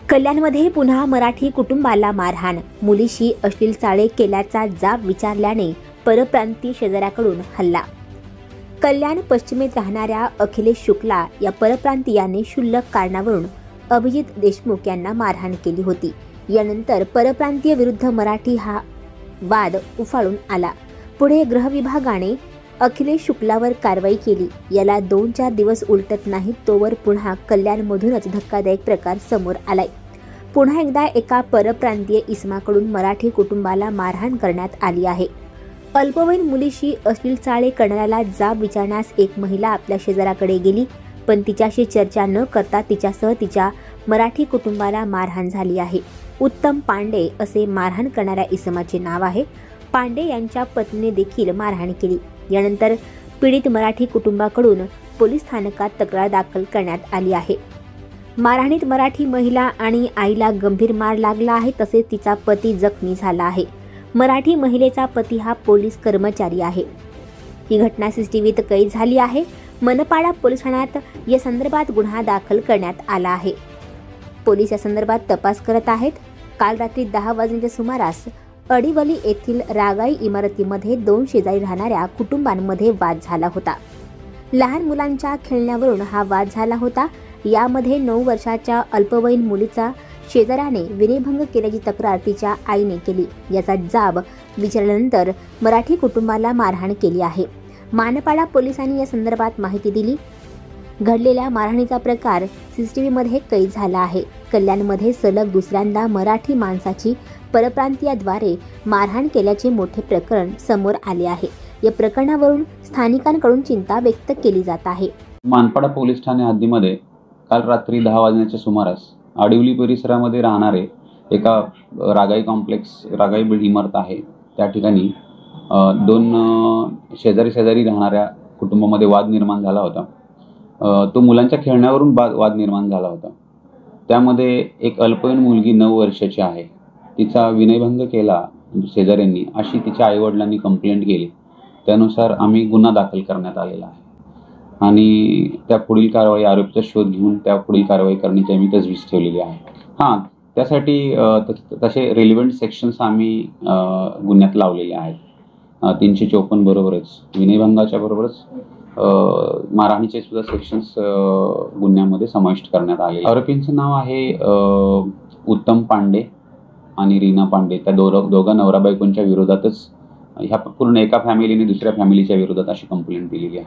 कल्याणमध्ये पुन्हा मराठी कुटुंबाला मारहाण, मुलीशी अश्लील चाळे केल्याचा जाब विचारल्याने परप्रांतीय शेजाऱ्याकडून हल्ला। कल्याण पश्चिमेत राहणाऱ्या अखिलेश शुक्ला या परप्रांतीयाने क्षुल्लक कारणावरून अभिजित देशमुख यांना मारहाण केली होती। यानंतर परप्रांतीय विरुद्ध मराठी हा वाद उफाळून आला। पुढे गृहविभागाने अखिलेश शुक्लावर कारवाई केली। याला 2-4 दिवस उलटत नाहीत तोवर पुन्हा कल्याणमधूनच धक्कादायक प्रकार समोर आलाय। पुन्हा एकदा एका परप्रांतीय इसमाकडून मराठी कुटुंबाला मारहाण करण्यात आली आहे। अल्पवयीन मुलीशी अश्लील चाळे करणाऱ्याला जाब विचारण्यास एक महिला आपल्या शेजाऱ्याकडे गेली, पण तिच्याशी चर्चा न करता तिच्यासह तिच्या मराठी कुटुंबाला मारहाण झाली आहे। उत्तम पांडे असे मारहाण करणाऱ्या इसमाचे नाव आहे। पांडे यांच्या पत्नीने देखील मारहाण केली। यानंतर पीडित मराठी कुटुंबाकडून पोलीस स्थानकात तक्रार दाखल करण्यात आली आहे। मारहाणीत मराठी महिला आणि आईला गंभीर मार लागला आहे, तसेच तिचा पती जखमी झाला आहे। मराठी महिलेचा पती हा पोलीस कर्मचारी आहे। ही घटना सीसीटीव्हीत कैद झाली आहे। मनपाडा पोलीस ठाण्यात या संदर्भात गुन्हा दाखल करण्यात आला आहे। पोलीस या संदर्भात तपास करत आहेत। काल रात्री 10 वाजण्याच्या सुमारास अडिवली येथील रागाई इमारतीमध्ये 2 शेजारी राहणाऱ्या कुटुंबांमध्ये वाद झाला होता। लहान मुलांच्या खेळण्यावरून हा वाद झाला होता। यामध्ये 9 वर्षाच्या अल्पवयीन मुलीचा शेजाऱ्याने विनयभंग केल्याची तक्रार तिच्या आईने केली। याचा जाब विचारल्यानंतर मराठी कुटुंबाला मारहाण केली आहे। मानपाडा पोलिसांनी या संदर्भात माहिती दिली। घडलेल्या मारहाणीचा प्रकार सीसीटीव्हीमध्ये कैद झाला आहे। कल्याणमध्ये सलग दुसऱ्यांदा मराठी माणसाची परप्रांतीयाद्वारे मारहाण केल्याचे मोठे प्रकरण समोर आले आहे। या प्रकरणावरून स्थानिकांकडून चिंता व्यक्त केली जात आहे। मानपाडा पोलीस ठाणे हद्दीमध्ये काल रात्री 10 वाजण्याच्या सुमारास आडिवली परिसरामध्ये राहणारे एका रागाई कॉम्प्लेक्स रागाई इमारत आहे, त्या ठिकाणी 2 शेजारी राहणाऱ्या कुटुंबामध्ये वाद निर्माण झाला होता। तो मुलांच्या खेळण्यावरून वाद निर्माण झाला होता। त्यामध्ये एक अल्पवयीन मुलगी 9 वर्षाची आहे, तिचा विनयभंग केला शेजाऱ्यांनी अशी तिच्या आईवडिलांनी कंप्लेंट केली। त्यानुसार आम्ही गुन्हा दाखल करण्यात आलेला आहे आणि त्या पुढील कारवाई आरोपीचा शोध घेऊन त्या पुढील कारवाई करण्याची आम्ही तजवीज ठेवलेली आहे। त्यासाठी तसे रिलेव्हंट सेक्शन्स आम्ही गुन्ह्यात लावलेले आहेत। 354 बरोबरच विनयभंगाच्या बरोबरच मारहाणीचे सुद्धा सेक्शन्स गुन्ह्यामध्ये समाविष्ट करण्यात आले। आरोपींचं नाव आहे उत्तम पांडे आणि रीना पांडे। त्या दोघा नवरा बायकोंच्या विरोधातच ह्या पूर्ण एका फॅमिलीने दुसऱ्या फॅमिलीच्या विरोधात अशी कंप्लेंट दिलेली आहे।